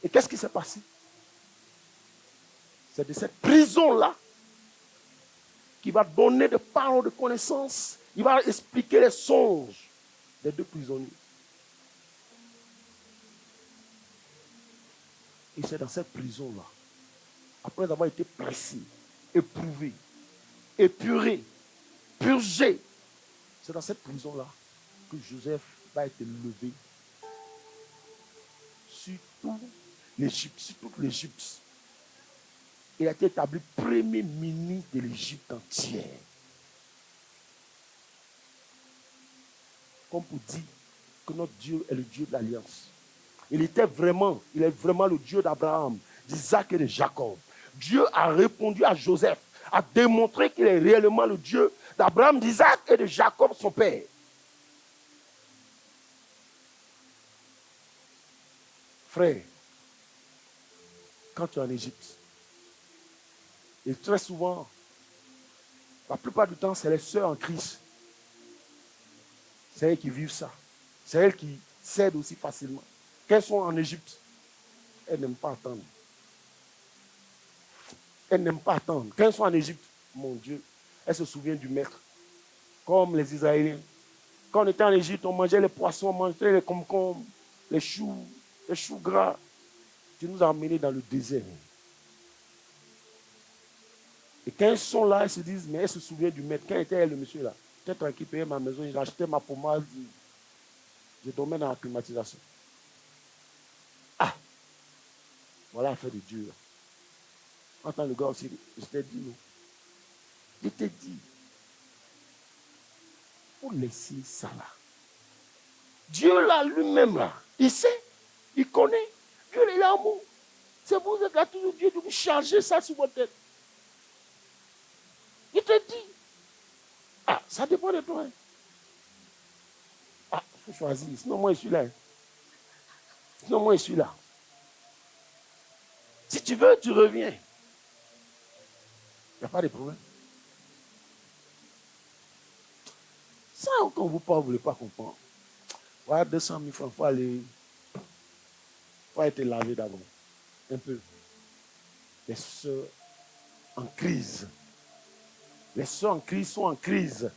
Et qu'est-ce qui s'est passé? C'est de cette prison-là qu'il va donner des paroles de connaissance. Il va expliquer les songes des deux prisonniers. Et c'est dans cette prison-là, après avoir été pressé, éprouvé, épuré, purgé, c'est dans cette prison-là que Joseph va être levé sur toute l'Égypte. Il a été établi premier ministre de l'Égypte entière. Comme pour dire que notre Dieu est le Dieu de l'Alliance. Il est vraiment le Dieu d'Abraham, d'Isaac et de Jacob. Dieu a répondu à Joseph, a démontré qu'il est réellement le Dieu d'Abraham, d'Isaac et de Jacob, son père. Frère, quand tu es en Égypte, et très souvent, la plupart du temps, c'est les sœurs en Christ. C'est elles qui vivent ça. C'est elles qui cèdent aussi facilement. Qu'elles sont en Égypte, elles n'aiment pas attendre. Elles n'aiment pas attendre. Quand elles sont en Égypte, mon Dieu, elles se souviennent du maître. Comme les Israéliens. Quand on était en Égypte, on mangeait les poissons, on mangeait les concombres, les choux gras. Tu nous as emmenés dans le désert. Et quand elles sont là, elles se disent, mais elles se souviennent du maître. Quand était elle, le monsieur là? J'étais tranquille, payais ma maison, j'achetais ma pommade, je dormais dans la climatisation. Ah! Voilà l'affaire de Dieu. Entends le gars aussi, je t'ai dit, non. Je t'ai dit, il faut laisser ça là. Dieu là, lui-même là, il sait, il connaît. Dieu il est l'amour. C'est vous qui avez toujours Dieu de vous charger ça sur votre tête. Il te dit. Ah, ça dépend de toi. Hein. Ah, il faut choisir. Sinon, moi, je suis là. Hein. Sinon, moi, je suis là. Si tu veux, tu reviens. Il n'y a pas de problème. Ça, quand vous ne voulez pas comprendre. Voilà, 200 000 francs, il faut aller. Il faut être lavé d'abord. Un peu. Les sœurs en crise. Les sœurs en crise sont en crise.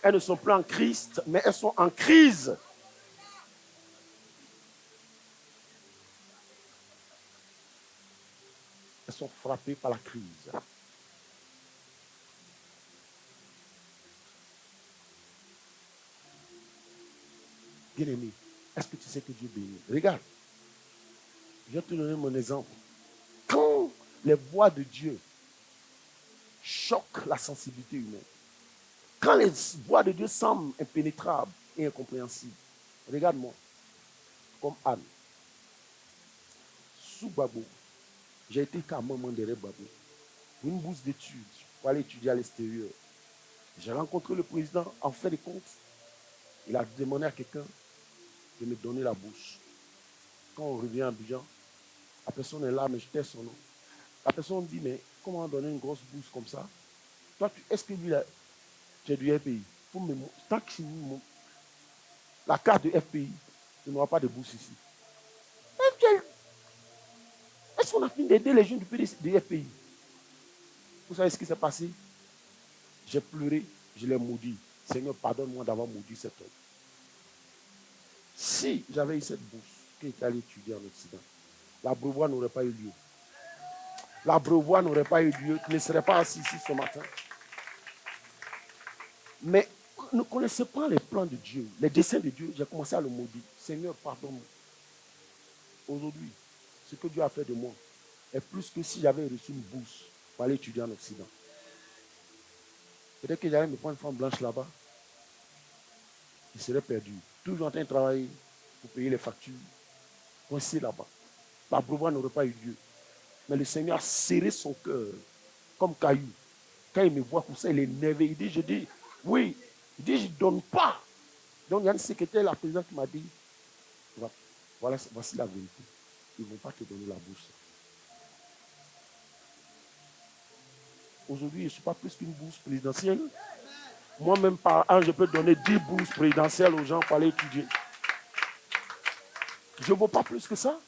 Elles ne sont plus en Christ, mais elles sont en crise. Elles sont frappées par la crise. Bien-aimé, est-ce que tu sais que Dieu bénit? Regarde, je vais te donner mon exemple. Quand les voix de Dieu choquent la sensibilité humaine, quand les voix de Dieu semblent impénétrables et incompréhensibles, regarde-moi, comme Anne, sous Babou, j'ai été qu'à un moment derrière Babou, une bourse d'études pour aller étudier à l'extérieur. J'ai rencontré le président, en fin de compte, il a demandé à quelqu'un de me donner la bourse. Quand on revient à Abidjan, la personne est là, mais je tais son nom. La personne dit, mais comment donner une grosse bourse comme ça? Toi, est-ce que lui, tu es du FPI? Tant que la carte de FPI, il n'y aura pas de bourse ici. Est-ce qu'on a fini d'aider les jeunes du FPI? Vous savez ce qui s'est passé? J'ai pleuré, je l'ai maudit. Seigneur, pardonne-moi d'avoir maudit cet homme. Si j'avais eu cette bourse, qui était allé étudier en Occident, l'abreuvoir n'aurait pas eu lieu. L'abreuvoir n'aurait pas eu lieu. Tu ne serais pas assis ici ce matin. Mais ne connaissez pas les plans de Dieu, les desseins de Dieu. J'ai commencé à le maudire. Seigneur, pardonne-moi. Aujourd'hui, ce que Dieu a fait de moi est plus que si j'avais reçu une bourse pour aller étudier en Occident. Peut-être que j'allais me prendre une femme blanche là-bas. Je serais perdu. Toujours en train de travailler pour payer les factures. Coincé là-bas. L'abreuvoir n'aurait pas eu lieu. Mais le Seigneur a serré son cœur comme caillou. Quand il me voit comme ça, il est énervé. Il dit, oui. Il dit, je ne donne pas. Donc il y a une secrétaire, la présidente qui m'a dit, voici la vérité. Ils ne vont pas te donner la bourse. Aujourd'hui, je ne suis pas plus qu'une bourse présidentielle. Moi-même, par an, je peux donner 10 bourses présidentielles aux gens pour aller étudier. Je ne vaux pas plus que ça.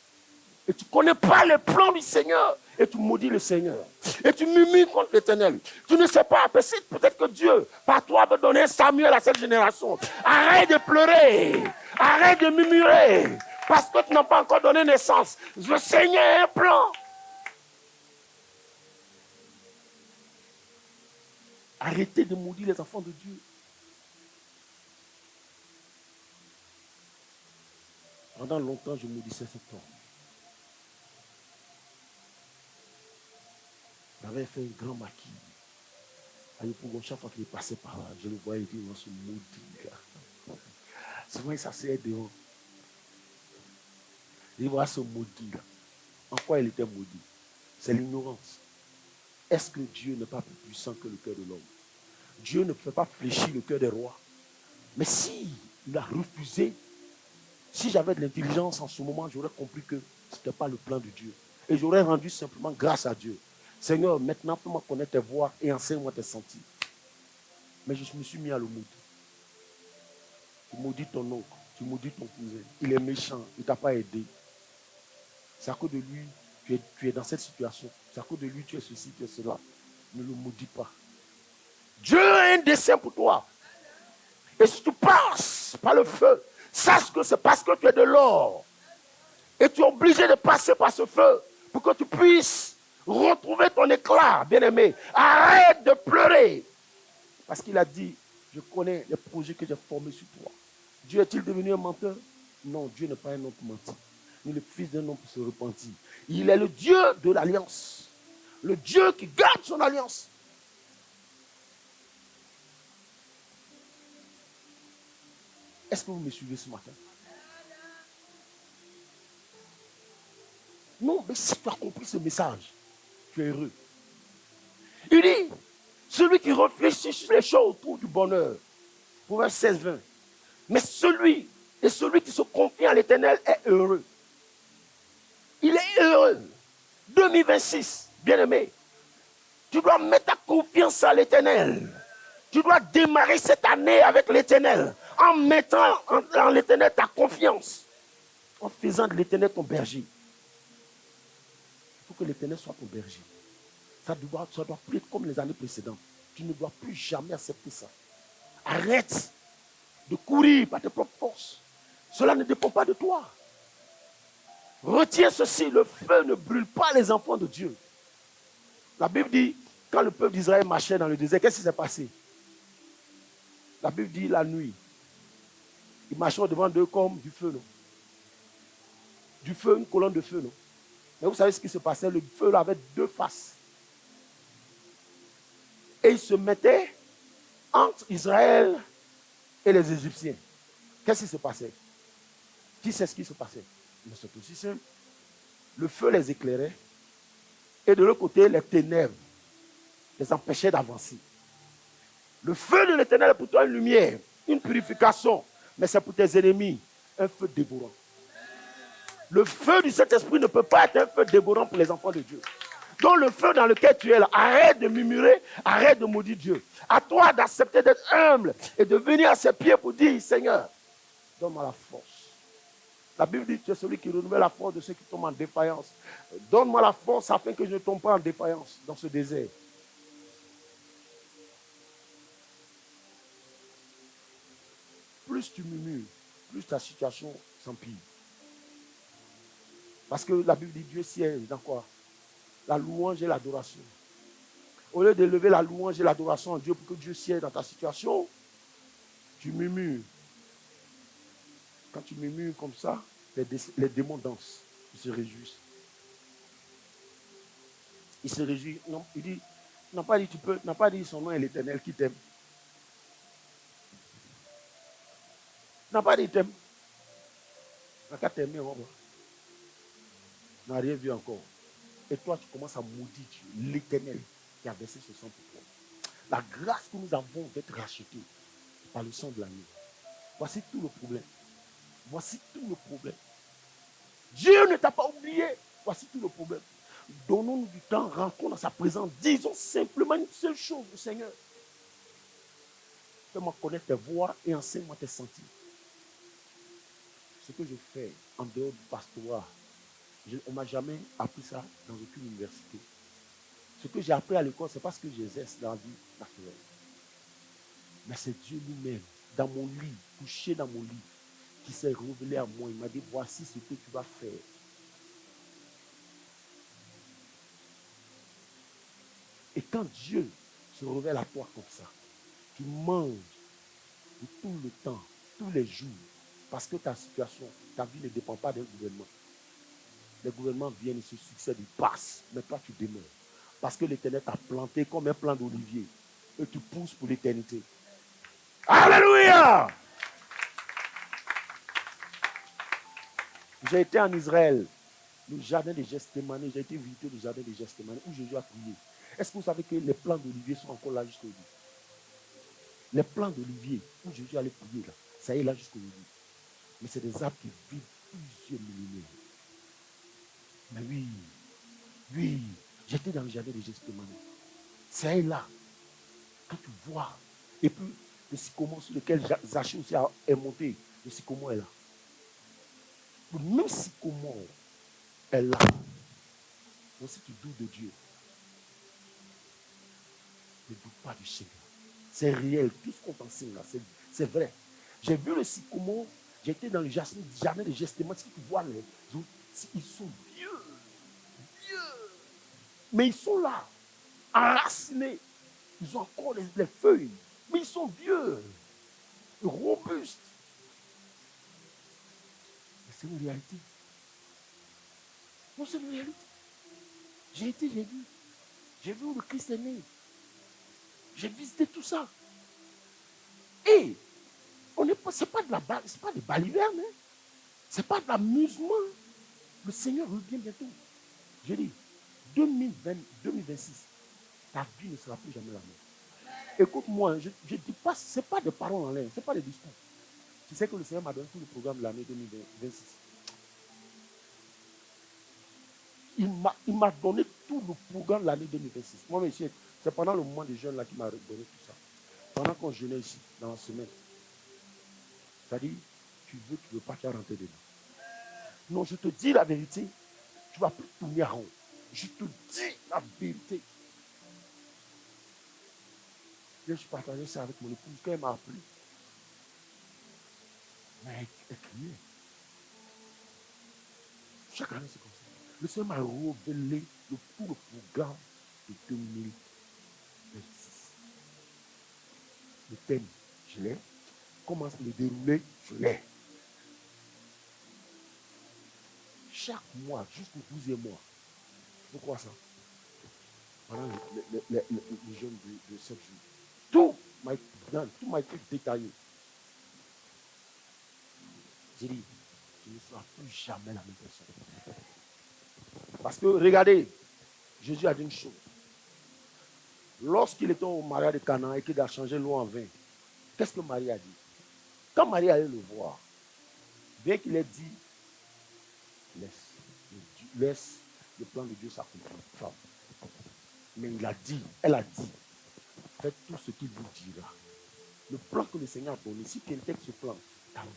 Et tu ne connais pas les plans du Seigneur. Et tu maudis le Seigneur. Et tu murmures contre l'Éternel. Tu ne sais pas, peut-être que Dieu, par toi, veut donner Samuel à cette génération. Arrête de pleurer. Arrête de murmurer. Parce que tu n'as pas encore donné naissance. Le Seigneur a un plan. Arrêtez de maudire les enfants de Dieu. Pendant longtemps, je maudissais cet homme. J'avais fait un grand maquis. Chaque fois qu'il passait par là, je le voyais dire, on se maudit, gars. Souvent, il s'asseyait devant. Il voit ce maudit là. En quoi il était maudit? C'est l'ignorance. Est-ce que Dieu n'est pas plus puissant que le cœur de l'homme? Dieu ne peut pas fléchir le cœur des rois. Mais si il a refusé, si j'avais de l'intelligence en ce moment, j'aurais compris que ce n'était pas le plan de Dieu. Et j'aurais rendu simplement grâce à Dieu. Seigneur, maintenant, fais-moi connaître tes voies et enseigne-moi tes sentiers. Mais je me suis mis à le maudire. Tu maudis ton oncle, tu maudis ton cousin. Il est méchant, il ne t'a pas aidé. C'est à cause de lui, tu es dans cette situation. C'est à cause de lui, tu es ceci, tu es cela. Ne le maudis pas. Dieu a un dessein pour toi. Et si tu passes par le feu, sache que c'est parce que tu es de l'or. Et tu es obligé de passer par ce feu pour que tu puisses retrouver ton éclat, bien-aimé. Arrête de pleurer. Parce qu'il a dit, je connais les projets que j'ai formés sur toi. Dieu est-il devenu un menteur? Non, Dieu n'est pas un homme pour mentir. Ni le fils d'un homme pour se repentir. Il est le Dieu de l'alliance. Le Dieu qui garde son alliance. Est-ce que vous me suivez ce matin? Non, mais si tu as compris ce message, tu es heureux. Il dit, celui qui réfléchit sur les choses autour du bonheur. Proverbe 16-20. Mais celui qui se confie à l'Éternel est heureux. Il est heureux. 2026, bien-aimé. Tu dois mettre ta confiance à l'Éternel. Tu dois démarrer cette année avec l'Éternel. En mettant en l'Éternel ta confiance. En faisant de l'Éternel ton berger. Il faut que l'Éternel soit ton berger. Ça doit plus être comme les années précédentes. Tu ne dois plus jamais accepter ça. Arrête de courir par tes propres forces. Cela ne dépend pas de toi. Retiens ceci, le feu ne brûle pas les enfants de Dieu. La Bible dit, quand le peuple d'Israël marchait dans le désert, qu'est-ce qui s'est passé? La Bible dit la nuit. Ils marchaient devant d'eux comme du feu, non? Du feu, une colonne de feu, non? Mais vous savez ce qui se passait? Le feu là avait deux faces. Et il se mettait entre Israël et les Égyptiens. Qu'est-ce qui se passait? Qui sait ce qui se passait? Mais c'est aussi simple. Le feu les éclairait. Et de l'autre côté, les ténèbres les empêchaient d'avancer. Le feu de l'Éternel est pour toi une lumière, une purification. Mais c'est pour tes ennemis un feu dévorant. Le feu du Saint-Esprit ne peut pas être un feu dévorant pour les enfants de Dieu. Donc le feu dans lequel tu es là, arrête de murmurer, arrête de maudire Dieu. À toi d'accepter d'être humble et de venir à ses pieds pour dire, Seigneur, donne-moi la force. La Bible dit que tu es celui qui renouvelle la force de ceux qui tombent en défaillance. Donne-moi la force afin que je ne tombe pas en défaillance dans ce désert. Plus tu murmures, plus ta situation s'empire. Parce que la Bible dit Dieu siège dans quoi? La louange et l'adoration. Au lieu d'élever la louange et l'adoration en Dieu pour que Dieu siège dans ta situation, tu murmures. Quand tu murmures comme ça, les démons dansent. Ils se réjouissent. Ils se réjouissent. Non, il dit, n'a pas dit son nom est l'Éternel qui t'aime. N'a pas dit t'aime. N'a qu'à t'aimer, on va voir. N'a rien vu encore. Et toi, tu commences à maudire Dieu, l'Éternel qui a versé ce sang pour toi. La grâce que nous avons d'être rachetés par le sang de l'agneau. Voici tout le problème. Voici tout le problème. Dieu ne t'a pas oublié. Voici tout le problème. Donnons-nous du temps, rentrons dans sa présence. Disons simplement une seule chose au Seigneur. Fais-moi connaître tes voies et enseigne-moi tes sentiers. Ce que je fais en dehors du pastorat, On ne m'a jamais appris ça dans aucune université. Ce que j'ai appris à l'école, ce n'est pas ce que j'exerce dans la vie naturelle. Mais c'est Dieu lui-même, dans mon lit, couché dans mon lit, qui s'est révélé à moi. Il m'a dit, voici ce que tu vas faire. Et quand Dieu se révèle à toi comme ça, tu manges tout le temps, tous les jours, parce que ta situation, ta vie ne dépend pas d'un gouvernement. Les gouvernements viennent, ils se succèdent, ils passent. Mais toi, tu demeures. Parce que l'Éternel t'a planté comme un plant d'olivier. Et tu pousses pour l'éternité. Alléluia! J'ai été en Israël, le jardin de Gethsémani. J'ai été visiter le jardin de Gethsémani où Jésus a prié. Est-ce que vous savez que les plants d'olivier sont encore là jusqu'aujourd'hui? Les plants d'olivier où Jésus allait prier là, ça y est là jusqu'aujourd'hui. Mais c'est des arbres qui vivent plusieurs millénaires. Mais oui, j'étais dans le jardin de Gethsémani. Ça y est là. Quand tu vois, et puis le sycomore sur lequel Zachée aussi est monté, le sycomore est là. Le même sycomore est là. Donc si tu doutes de Dieu, ne doute pas du Seigneur. C'est réel, tout ce qu'on t'enseigne là, c'est vrai. J'ai vu le sycomore, j'étais dans le jardin de Gethsémani, si tu vois, ils sont vieux, mais ils sont là, enracinés. Ils ont encore les feuilles, mais ils sont vieux, robustes. Mais c'est une réalité. Non, c'est une réalité. J'ai vu. J'ai vu où le Christ est né. J'ai visité tout ça. Et c'est pas des balivernes, hein. C'est pas de l'amusement. Le Seigneur revient bientôt. Je dis, 2026, ta vie ne sera plus jamais la même. Écoute-moi, je ne dis pas, ce n'est pas des paroles en l'air, ce n'est pas des discours. Tu sais que le Seigneur m'a donné tout le programme de l'année 2026. Il m'a donné tout le programme de l'année 2026. Moi, monsieur, c'est pendant le moment des jeunes là qu'il m'a donné tout ça. Pendant qu'on jeûnait ici, dans la semaine. C'est-à-dire, tu veux pas, tu vas rentrer dedans. Non, je te dis la vérité, tu ne vas plus tourner à rond. Je te dis la vérité. Et je partageais ça avec mon épouse quand elle m'a appris. Mais elle criait. Chaque année, c'est comme ça. Le Seigneur m'a révélé tout le programme de 2026. Le thème, je l'ai. Comment le dérouler, je l'ai. Chaque mois, jusqu'au 12e mois. Pourquoi ça? Pendant les jeunes de 7 jours. Tout m'a été détaillé. J'ai dit, je ne serai plus jamais la même personne. Parce que, regardez, Jésus a dit une chose. Lorsqu'il était au mariage de Canaan et qu'il a changé l'eau en vin, qu'est-ce que Marie a dit? Quand Marie allait le voir, bien qu'il ait dit, laisse le plan de Dieu s'accomplir. Mais elle a dit, faites tout ce qu'il vous dira. Le plan que le Seigneur a donné, si tu intègres ce plan, ta vie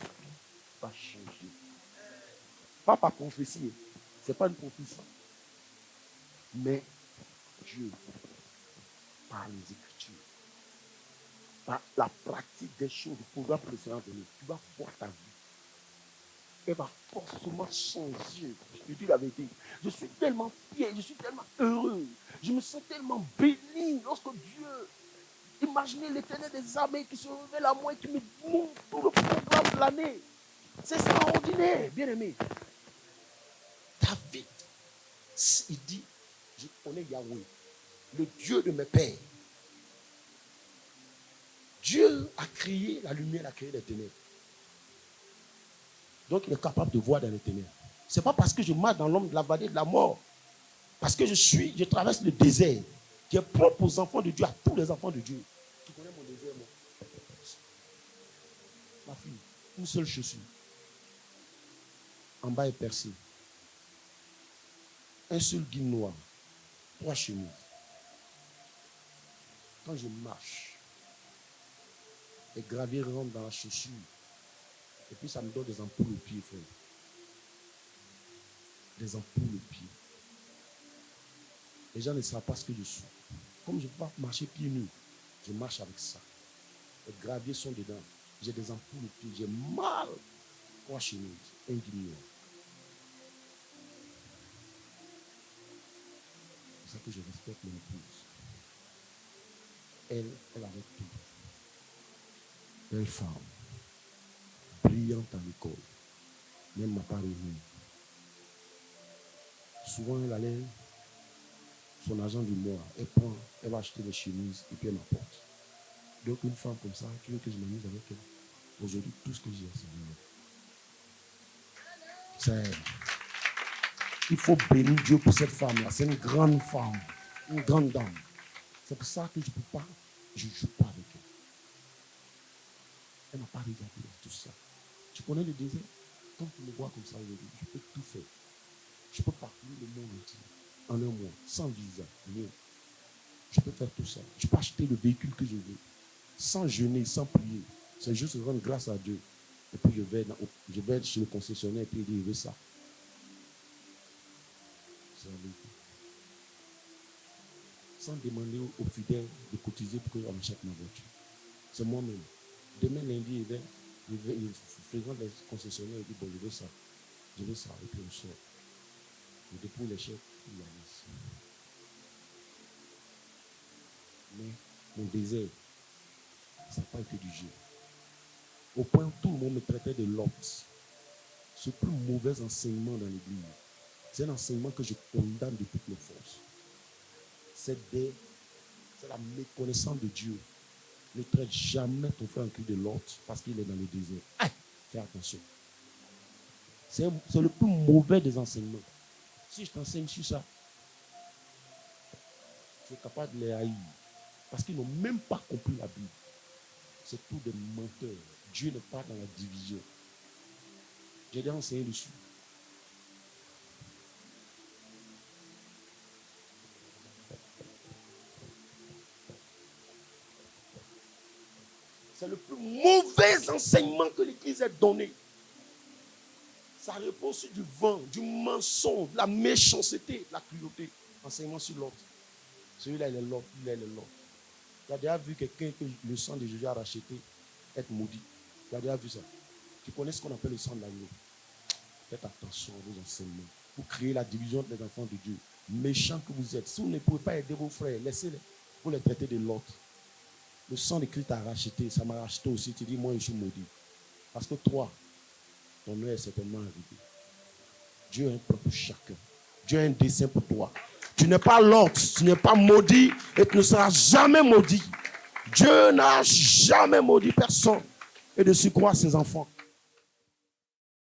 va changer. Pas par prophétie, ce n'est pas une prophétie. Mais Dieu, par les Écritures, par la pratique des choses, du programme que le Seigneur a donné, tu vas voir ta vie. Elle va forcément changer. Je te dis la vérité. Je suis tellement fier, je suis tellement heureux. Je me sens tellement béni lorsque Dieu, imaginez l'Éternel des armées qui se révèle à moi et qui me montre tout le programme de l'année. C'est extraordinaire, bien aimé. David, il dit, je connais Yahweh, le Dieu de mes pères. Dieu a créé la lumière, a créé les ténèbres. Donc il est capable de voir dans les ténèbres. Ce n'est pas parce que je marche dans l'ombre de la vallée de la mort. Parce que je traverse le désert qui est propre aux enfants de Dieu, à tous les enfants de Dieu. Tu connais mon désert, moi? Ma fille, une seule chaussure. En bas est percé. Un seul guide noir. 3 chemises. Quand je marche, les graviers rentrent dans la chaussure. Et puis ça me donne des ampoules aux pieds, frère. des ampoules aux pieds. Les gens ne savent pas ce que je suis. Comme je ne peux pas marcher pieds nus, je marche avec ça. Les graviers sont dedans. J'ai des ampoules aux pieds. J'ai mal. Quoi chez nous? Indigné. C'est ça que je respecte mon épouse. Elle avait tout. Belle femme. Brillante à l'école. Même m'a pas réunie. Souvent, elle allait, son argent du mois, elle va acheter des chemises et puis elle m'apporte. Donc, une femme comme ça, tu veux que je m'amuse avec elle? Aujourd'hui, tout ce que j'ai, c'est elle. Il faut bénir Dieu pour cette femme-là. C'est une grande femme, une grande dame. C'est pour ça que je ne peux pas, je ne joue pas avec elle. Elle n'a pas regardé tout ça. Tu connais le désert? Quand tu me vois comme ça aujourd'hui, je peux tout faire. Je peux parcourir le monde entier en un mois, sans visa, rien. Je peux faire tout ça. Je peux acheter le véhicule que je veux, sans jeûner, sans prier. C'est juste rendre grâce à Dieu. Et puis je vais chez le concessionnaire et puis il dit, je veux ça. C'est la vérité. Sans demander aux fidèles de cotiser pour qu'on achète ma voiture. C'est moi-même. Demain lundi, il fréquente les concessionnaires et dit, bon, je veux ça. Je veux ça. Et puis on sort. Je dépose les chèques, il la laisse. Mais mon désert, ça n'a pas été du jeu. Au point où tout le monde me traitait de l'autre. Ce plus mauvais enseignement dans l'église, c'est un enseignement que je condamne de toutes mes forces. C'est la méconnaissance de Dieu. Ne traite jamais ton frère en cri de l'autre parce qu'il est dans le désert. Aïe, fais attention. C'est le plus mauvais des enseignements. Si je t'enseigne sur ça, tu es capable de les haïr. Parce qu'ils n'ont même pas compris la Bible. C'est tout des menteurs. Dieu n'est pas dans la division. J'ai déjà enseigné dessus. C'est le plus mauvais enseignement que l'Église ait donné. Ça repose sur du vent, du mensonge, de la méchanceté, de la cruauté. Enseignement sur l'autre. Celui-là, il est l'autre, il est l'autre. Tu as déjà vu quelqu'un que le sang de Jésus a racheté être maudit. Tu as déjà vu ça. Tu connais ce qu'on appelle le sang d'agneau. Faites attention à vos enseignements. Vous créez la division des enfants de Dieu. Méchants que vous êtes. Si vous ne pouvez pas aider vos frères, laissez-les pour les traiter de l'autre. Le sang de Christ t'a racheté. Ça m'a racheté aussi. Tu dis, moi, je suis maudit. Parce que toi, ton heure est certainement arrivée. Dieu a un plan pour chacun. Dieu a un dessein pour toi. Tu n'es pas l'autre. Tu n'es pas maudit et tu ne seras jamais maudit. Dieu n'a jamais maudit personne. Et de surcroît ses enfants.